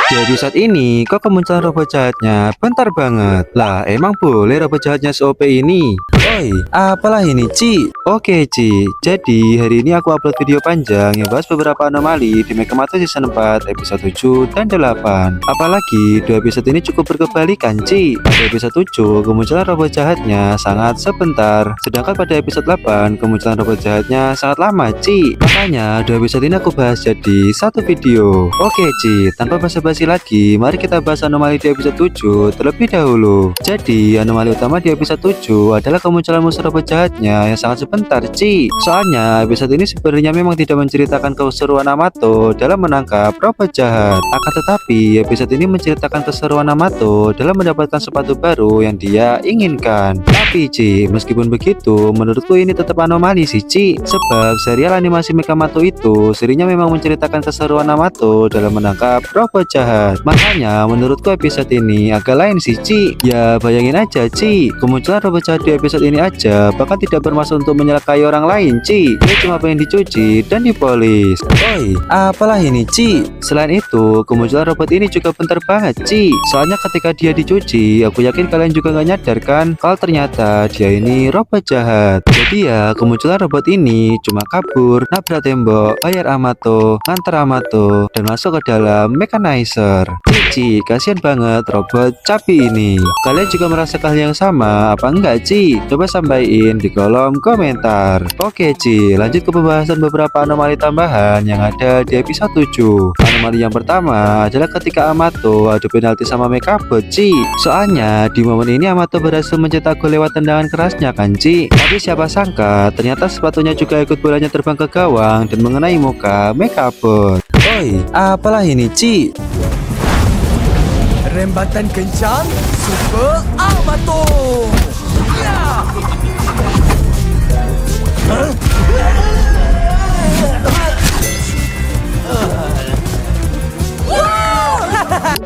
Di episode ini, kok kemunculan robot jahatnya bentar banget. Lah, emang boleh robot jahatnya se-OP ini? Oi, apalah ini, Ci? Oke, Ci. Jadi, hari ini aku upload video panjang yang bahas beberapa anomali di Mekamato Season 4, episode 7 dan 8. Apalagi, dua episode ini cukup berkebalikan, Ci. Pada episode 7, kemunculan robot jahatnya sangat sebentar. Sedangkan pada episode 8, kemunculan robot jahatnya sangat lama, Ci. Makanya, dua episode ini aku bahas jadi satu video. Oke, Ci. Tanpa basa-basi lagi, mari kita bahas anomali di episode 7 terlebih dahulu. Jadi, anomali utama di episode 7 adalah kemunculan musuh robot jahatnya yang sangat sebentar, Ci. Soalnya, episode ini sebenarnya memang tidak menceritakan keseruan Amato dalam menangkap robot jahat. Akan tetapi, episode ini menceritakan keseruan Amato dalam mendapatkan sepatu baru yang dia inginkan. Tapi, Ci, meskipun begitu, menurutku ini tetap anomali sih, Ci. Sebab serial animasi Mekamato itu serinya memang menceritakan keseruan Amato dalam menangkap robot jahat. Makanya, menurutku episode ini agak lain sih, Ci. Ya, bayangin aja, Ci. Kemunculan robot jahat di episode ini aja bahkan tidak bermaksud untuk menyelakai orang lain, Ci. Dia cuma pengen dicuci dan dipolis. Oi, apalah ini, Ci? Selain itu, kemunculan robot ini juga bentar banget, Ci. Soalnya ketika dia dicuci, aku yakin kalian juga gak nyadar kan kalau ternyata dia ini robot jahat. Jadi ya, kemunculan robot ini cuma kabur, nabrak tembok, bayar Amato, nganter Amato, dan masuk ke dalam mechanizer. Ci, kasihan banget robot capi ini. Kalian juga merasakan hal yang sama apa enggak, Ci? Coba sampaikan di kolom komentar. Oke, Ci, lanjut ke pembahasan beberapa anomali tambahan yang ada di episode 7. Anomali yang pertama adalah ketika Amato adu penalti sama Mekabot, Ci. Soalnya di momen ini Amato berhasil mencetak gol lewat tendangan kerasnya kan, Ci. Tapi siapa sangka ternyata sepatunya juga ikut bolanya terbang ke gawang dan mengenai muka Mekabot. Oi, apalah ini, Ci? Rembatan kencang Super Amato. Ya. Huh?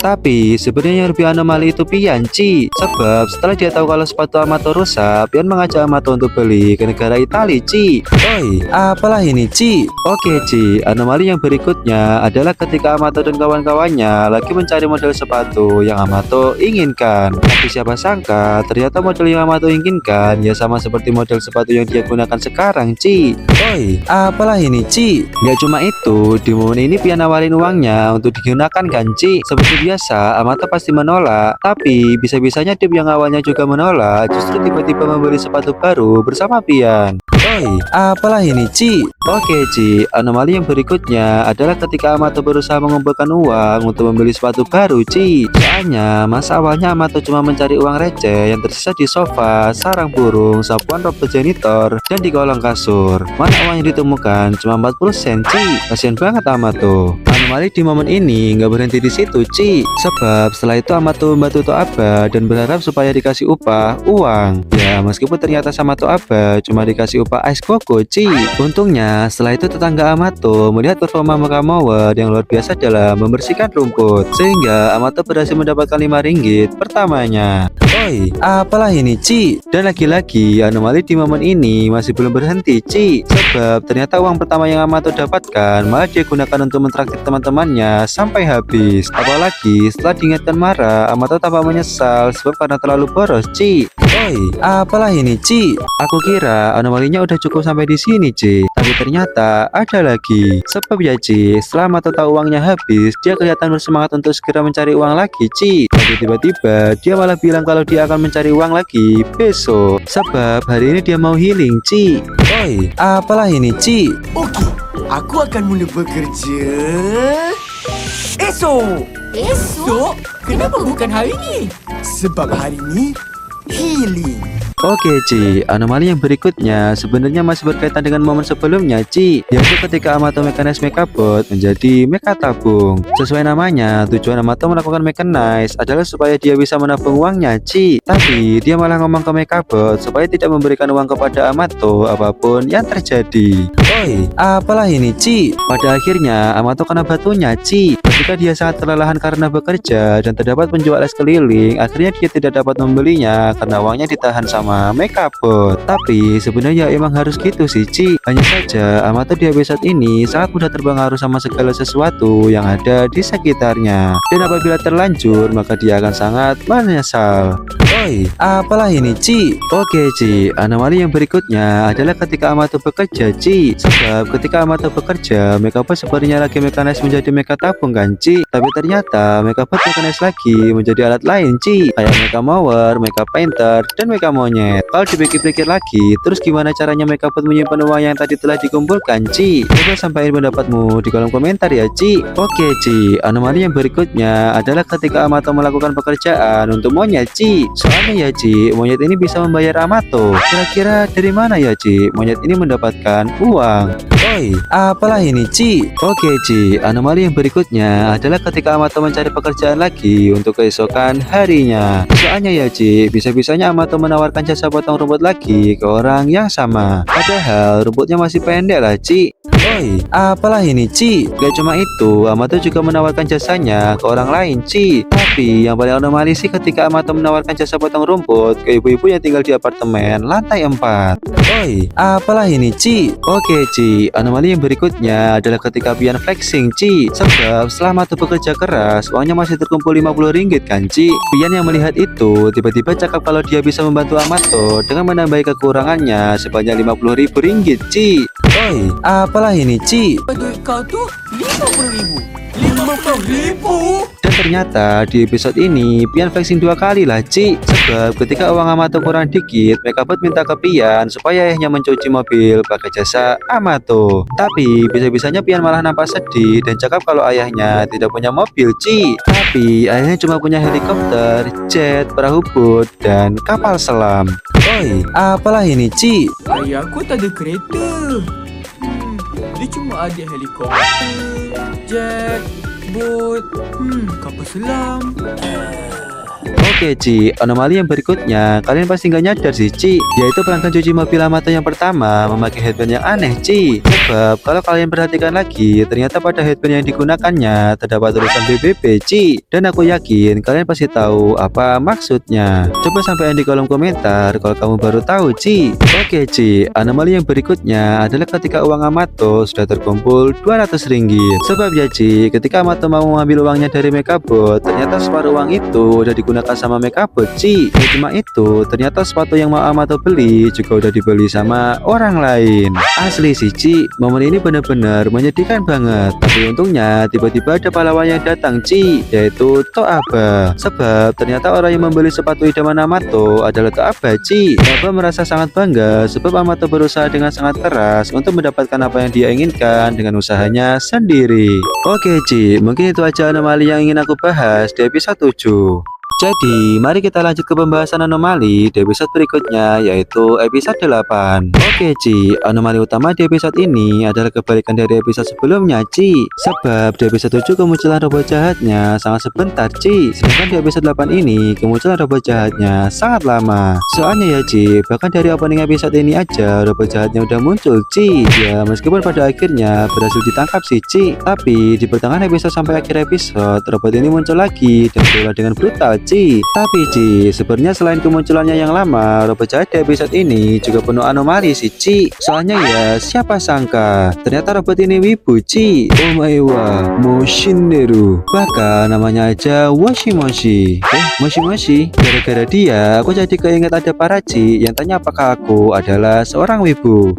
Tapi sebenarnya yang lebih anomali itu Pian, Ci. Sebab setelah dia tahu kalau sepatu Amato rusak, Pian mengajak Amato untuk beli ke negara Italia, Ci. Oi, apalah ini, Ci? Oke, Ci, anomali yang berikutnya adalah ketika Amato dan kawan-kawannya lagi mencari model sepatu yang Amato inginkan. Tapi siapa sangka ternyata model yang Amato inginkan ya sama seperti model sepatu yang dia gunakan sekarang, Ci. Oi, apalah ini, Ci? Gak cuma itu, di momen ini Pian nawarin uangnya untuk digunakan kan, Ci. Seperti biasa, Amato pasti menolak. Tapi bisa-bisanya Deep yang awalnya juga menolak justru tiba-tiba membeli sepatu baru bersama Pian. Oi, apalah ini, Ci? Oke, Ci, anomali yang berikutnya adalah ketika Amato berusaha mengumpulkan uang untuk membeli sepatu baru, Ci. Soalnya masa awalnya Amato cuma mencari uang receh yang tersisa di sofa, sarang burung, sapuan robot janitor, dan di kolong kasur. Mana uang yang ditemukan cuma 40 sen, Ci. Kasian banget Amato. Anomali di momen ini nggak berhenti di situ, Ci. Sebab setelah itu Amato membantu Toaba dan berharap supaya dikasih upah uang. Ya, meskipun ternyata sama Toaba cuma dikasih upah ice koko, Ci. Untungnya setelah itu tetangga Amato melihat performa Mekamower yang luar biasa dalam membersihkan rumput, sehingga Amato berhasil mendapatkan 5 ringgit pertamanya. Oi, apalah ini, Ci? Dan lagi-lagi anomali di momen ini masih belum berhenti, Ci. Sebab ternyata uang pertama yang Amato dapatkan malah dia gunakan untuk mentraktir teman-temannya sampai habis. Apalagi setelah diingatkan marah, Amato tampak menyesal sebab karena terlalu boros, Ci. Oi, apalah ini, Ci? Aku kira anomalinya udah cukup sampai di sini, Ci. Tapi ternyata ada lagi. Sebab ya, Ci, setelah Amato tahu uangnya habis, dia kelihatan bersemangat untuk segera mencari uang lagi, Ci. Tapi tiba-tiba dia malah bilang kalau dia akan mencari uang lagi besok. Sebab hari ini dia mau healing, Ci. Oi, apalah ini, Ci? Okey, aku akan mula bekerja esok. Esok? Kenapa bukan hari ini? Sebab hari ini healing. Oke, Ci, anomali yang berikutnya sebenarnya masih berkaitan dengan momen sebelumnya, Ci, yaitu ketika Amato mechanize Mekabot menjadi mecha tabung. Sesuai namanya, tujuan Amato melakukan mechanize adalah supaya dia bisa menabung uangnya, Ci. Tapi dia malah ngomong ke Mekabot supaya tidak memberikan uang kepada Amato apapun yang terjadi. Oi, apalah ini, Ci? Pada akhirnya Amato kena batunya, Ci. Ketika dia sangat kelelahan karena bekerja dan terdapat penjual es keliling, akhirnya dia tidak dapat membelinya karena uangnya ditahan sama sama Mekabot. Tapi sebenarnya emang harus gitu sih, Ci. Hanya saja Amato di episode ini sangat mudah terpengaruh sama segala sesuatu yang ada di sekitarnya. Dan apabila terlanjur, maka dia akan sangat menyesal. Oi, apalah ini, Ci? Oke, Ci. Anomali yang berikutnya adalah ketika Amato bekerja, Ci. Sebab ketika Amato bekerja, Mekabot sebenarnya lagi mekanis menjadi meka tabung kan, Ci. Tapi ternyata Mekabot mekanis lagi menjadi alat lain, Ci. Kayak Mecha Mower, Mecha Painter, dan Mecha Monyet. Kalau dipikir-pikir lagi, terus gimana caranya Mekabot menyimpan uang yang tadi telah dikumpulkan, Ci? Coba sampaikan pendapatmu di kolom komentar ya, Ci. Oke, Ci. Anomali yang berikutnya adalah ketika Amato melakukan pekerjaan untuk monyet, Ci. Soalnya ya, Ci, monyet ini bisa membayar Amato. Kira-kira dari mana ya, Ci, monyet ini mendapatkan uang? Oi, apalah ini, Ci? Oke, Ci. Anomali yang berikutnya adalah ketika Amato mencari pekerjaan lagi untuk keesokan harinya. Soalnya ya, Ci, bisa-bisanya Amato menawarkan jasa potong rumput lagi ke orang yang sama. Padahal rumputnya masih pendek lah, Ci. Oi, apalah ini, Ci? Gak cuma itu, Amato juga menawarkan jasanya ke orang lain, Ci. Tapi yang paling anomali sih ketika Amato menawarkan jasa potong rumput ke ibu-ibu yang tinggal di apartemen lantai 4. Oi, apalah ini, Ci? Oke, Ci. Anomali yang berikutnya adalah ketika Pian flexing, Ci. Sebab setelah Amato bekerja keras, uangnya masih terkumpul 50 ringgit kan, Ci. Pian yang melihat itu tiba-tiba cakap kalau dia bisa membantu Amato dengan menambahi kekurangannya sebanyak 50.000 ringgit, Ci. Oi, apalah ini, Ci? Duit kau tuh 50.000. 50.000? Dan ternyata di episode ini Pian flexing 2 kali lah, Ci. Sebab ketika uang Amato kurang dikit, Mekabot minta ke Pian supaya ayahnya mencuci mobil pakai jasa Amato. Tapi bisa-bisanya Pian malah nampak sedih dan cakap kalau ayahnya tidak punya mobil, Ci. Tapi ayahnya cuma punya helikopter, jet, perahu boat, dan kapal selam. Oi, apalah ini, Ci? Ayahku tak ada kereta. Dia cuma ada helikopter, jet, boat, kapal selam. Oke, Ci, anomali yang berikutnya kalian pasti nggak nyadar sih, Ci, yaitu pelanggan cuci mobil Amato yang pertama memakai headband yang aneh, Ci. Sebab kalau kalian perhatikan lagi, ternyata pada headband yang digunakannya terdapat tulisan BBB, Ci. Dan aku yakin kalian pasti tahu apa maksudnya. Coba sampaikan di kolom komentar kalau kamu baru tahu, Ci. Oke, Ci, anomali yang berikutnya adalah ketika uang Amato sudah terkumpul 200 ringgit. Sebab ya, Ci, ketika Amato mau mengambil uangnya dari Mekabot, ternyata separuh uang itu udah digunakan sama Mekabot, Ci. Ya cuma itu, ternyata sepatu yang mau Amato beli juga udah dibeli sama orang lain. Asli sih, Ci, momen ini benar-benar menyedihkan banget. Tapi untungnya tiba-tiba ada pahlawan yang datang, Ci, yaitu Toaba. Sebab ternyata orang yang membeli sepatu idaman Amato adalah Toaba, Ci. Toaba merasa sangat bangga sebab Amato berusaha dengan sangat keras untuk mendapatkan apa yang dia inginkan dengan usahanya sendiri. Oke, Ci, mungkin itu aja anomali yang ingin aku bahas di episode 7. Jadi, mari kita lanjut ke pembahasan anomali di episode berikutnya, yaitu episode 8. Oke, Ci, anomali utama di episode ini adalah kebalikan dari episode sebelumnya, Ci. Sebab di episode 7 kemunculan robot jahatnya sangat sebentar, Ci. Sedangkan di episode 8 ini kemunculan robot jahatnya sangat lama. Soalnya ya, Ci, bahkan dari opening episode ini aja robot jahatnya udah muncul, Ci. Ya, meskipun pada akhirnya berhasil ditangkap sih, Ci. Tapi di pertengahan episode sampai akhir episode, robot ini muncul lagi dan berulah dengan brutal, Ci. Tapi, Ci, sebenarnya selain kemunculannya yang lama, robot jahat di episode ini juga penuh anomali sih, Ci. Soalnya ya, siapa sangka ternyata robot ini wibu, Ci. Oh my god, Moshineru. Bahkan namanya aja Moshi. Moshi. Gara-gara dia, aku jadi keinget ada Paraci yang tanya apakah aku adalah seorang wibu.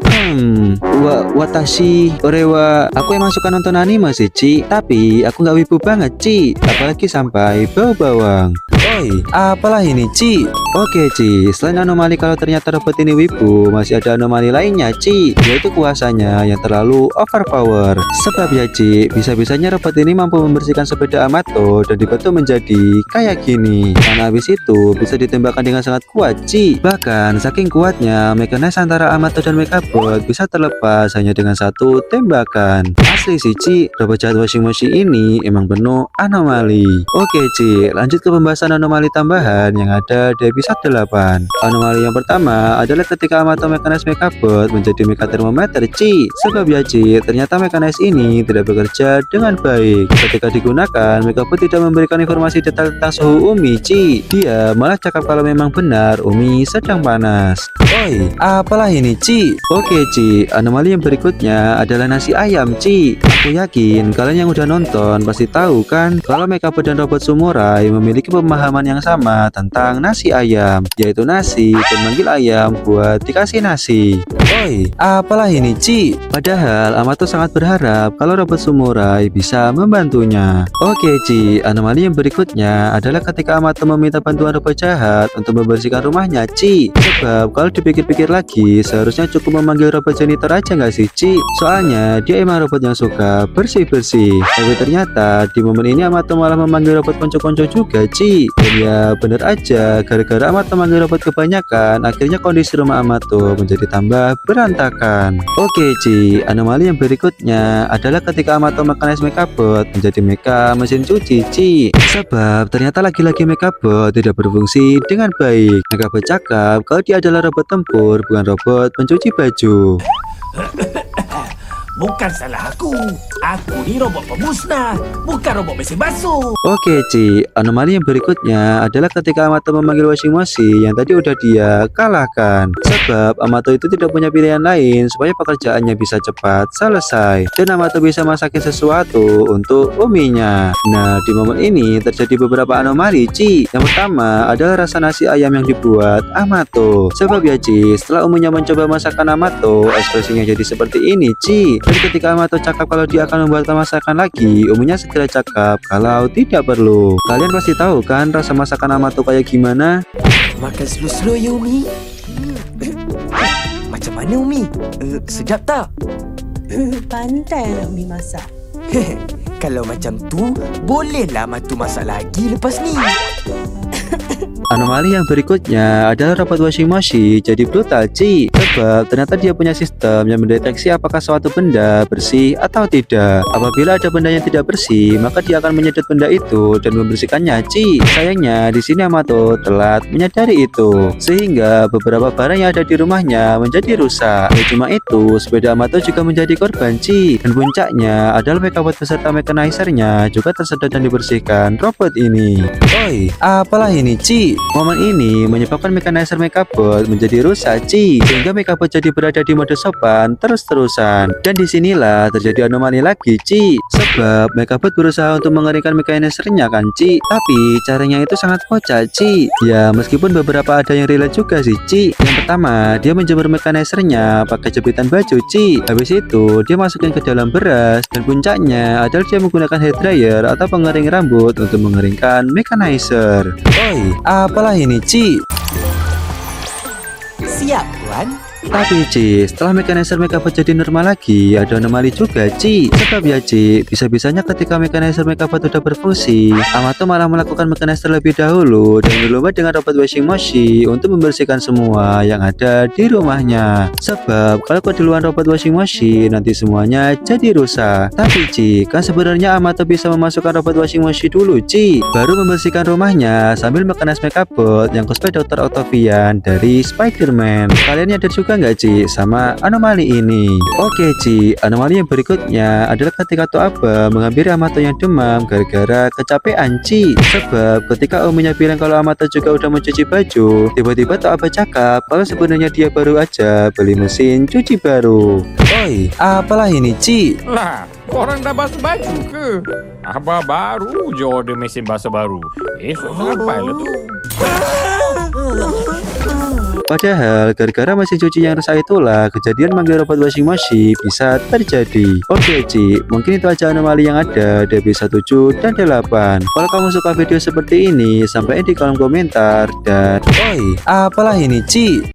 Watashi orewa. Aku emang suka nonton anime sih, Ci. Tapi aku nggak wibu banget, Ci. Apalagi sampai bau bawang. Oi, apalah ini, Ci? Oke, Ci, selain anomali kalau ternyata robot ini wibu, masih ada anomali lainnya, Ci, yaitu kuasanya yang terlalu overpower. Sebab ya, Ci, bisa-bisanya robot ini mampu membersihkan sepeda Amato dan dibentuk menjadi kayak gini. Karena habis itu bisa ditembakkan dengan sangat kuat, Ci. Bahkan saking kuatnya, mekanis antara Amato dan Mekabot bisa terlepas hanya dengan satu tembakan. Asli sih, Ci, robot jahat Moshi ini emang penuh anomali. Oke, Ci, lanjut ke pembahasan anomali tambahan yang ada di episode 8. Anomali yang pertama adalah ketika Amato Mechanize Mechabot menjadi mecha termometer, Ci. Sebab ya Ci, ternyata Mechanize ini tidak bekerja dengan baik. Ketika digunakan, Mechabot tidak memberikan informasi detail tentang suhu Umi, Ci. Dia malah cakap kalau memang benar Umi sedang panas. Oi, apalah ini, Ci? Oke, Ci, anomali yang berikutnya adalah nasi ayam, Ci. Aku yakin kalian yang udah nonton pasti tahu kan kalau Mechabot dan robot Samurai memiliki pemahaman yang sama tentang nasi ayam, yaitu nasi dan manggil ayam buat dikasih nasi. Oi, apalah ini, Ci? Padahal Amato sangat berharap kalau robot Samurai bisa membantunya. Oke, Ci, anomali yang berikutnya adalah ketika Amato meminta bantuan robot jahat untuk membersihkan rumahnya, Ci. Sebab kalau dipikir-pikir lagi, seharusnya cukup memanggil robot janitor aja nggak sih, Ci? Soalnya dia emang robot yang suka bersih-bersih. Tapi ternyata di momen ini Amato malah memanggil robot konco-konco juga, Ci. Dan ya bener aja, gara-gara Amato memanggil robot kebanyakan, akhirnya kondisi rumah Amato menjadi tambah berantakan. Oke, Ci, anomali yang berikutnya adalah ketika Amato Mechanize Mechabot menjadi mecha mesin cuci, Ci. Sebab ternyata lagi-lagi Mechabot tidak berfungsi dengan baik. Mechabot cakap kalau dia adalah robot tempur, bukan robot pencuci baju. Bukan salah aku. Aku ni robot pemusnah, bukan robot mesin basuh. Oke, Ci, anomali yang berikutnya adalah ketika Amato memanggil washing machine yang tadi udah dia kalahkan. Sebab Amato itu tidak punya pilihan lain supaya pekerjaannya bisa cepat selesai dan Amato bisa masakin sesuatu untuk uminya. Nah, di momen ini terjadi beberapa anomali, Ci. Yang pertama adalah rasa nasi ayam yang dibuat Amato. Sebab ya, Ci, setelah uminya mencoba masakan Amato, ekspresinya jadi seperti ini, Ci. Dan ketika Amato cakap kalau dia akan membuat masakan lagi, uminya segera cakap kalau tidak perlu. Kalian pasti tahu kan rasa masakan Amato kayak gimana? Makan slow-slow ya, Umi. Macam mana, Umi? Sedap tak? Pandai anak Umi masak. Kalau macam tu, bolehlah Matu masak lagi lepas ni. Anomali yang berikutnya adalah robot washing machine jadi brutal, Ci. Sebab ternyata dia punya sistem yang mendeteksi apakah suatu benda bersih atau tidak. Apabila ada benda yang tidak bersih, maka dia akan menyedot benda itu dan membersihkannya, Ci. Sayangnya di sini Amato telat menyadari itu, sehingga beberapa barang yang ada di rumahnya menjadi rusak. Dan cuma itu, sepeda Amato juga menjadi korban, Ci. Dan puncaknya adalah Mechabot beserta mechanizernya juga tersedot dan dibersihkan robot ini. Oi, apalah ini, Ci? Momen ini menyebabkan mechanizer Mechabot menjadi rusak, Ci, sehingga Mechabot jadi berada di mode sopan terus-terusan. Dan disinilah terjadi anomali lagi, Ci. Sebab Mechabot berusaha untuk mengeringkan mechanizernya kan, Ci. Tapi caranya itu sangat kocak, Ci. Ya meskipun beberapa ada yang relate juga sih, Ci. Yang pertama, dia menjemur mechanizernya pakai jepitan baju, Ci. Habis itu dia masukin ke dalam beras. Dan puncaknya adalah dia menggunakan hair dryer atau pengering rambut untuk mengeringkan mechanizer. Oi, apalah ini, Ci? Siap, Tuan. Tapi Ci, setelah mechanizer Mechabot jadi normal lagi, ada anomali juga, Ci. Sebab ya, Ci, bisa-bisanya ketika mechanizer Mechabot udah berfungsi, Amato malah melakukan mechanizer lebih dahulu dan berlomba dengan robot washing machine untuk membersihkan semua yang ada di rumahnya. Sebab kalau keduluan robot washing machine, nanti semuanya jadi rusak. Tapi Ci, kan sebenarnya Amato bisa memasukkan robot washing machine dulu, Ci, baru membersihkan rumahnya sambil mechanize Mechabot yang cosplay Dr. Octavian dari Spider-Man. Kalian nyadar juga nggak, Ci, sama anomali ini? Oke, Ci, anomali yang berikutnya adalah ketika Toaba menghampiri Amato yang demam gara-gara kecapean, Ci. Sebab ketika uminya bilang kalau Amato juga udah mencuci baju, tiba-tiba Toaba cakap kalau sebenarnya dia baru aja beli mesin cuci baru. Oi, apalah ini, Ci? Lah, korang dah basuh baju ke? Abah baru je order mesin basah baru. Esok sampai lah tu. Padahal gara-gara mesin cuci yang rusak itulah kejadian manggil robot washing machine bisa terjadi. Oke, Ci, mungkin itu aja anomali yang ada di episode 7 dan 8. Kalau kamu suka video seperti ini, sampaikan di kolom komentar. Dan oi, apalah ini, Ci?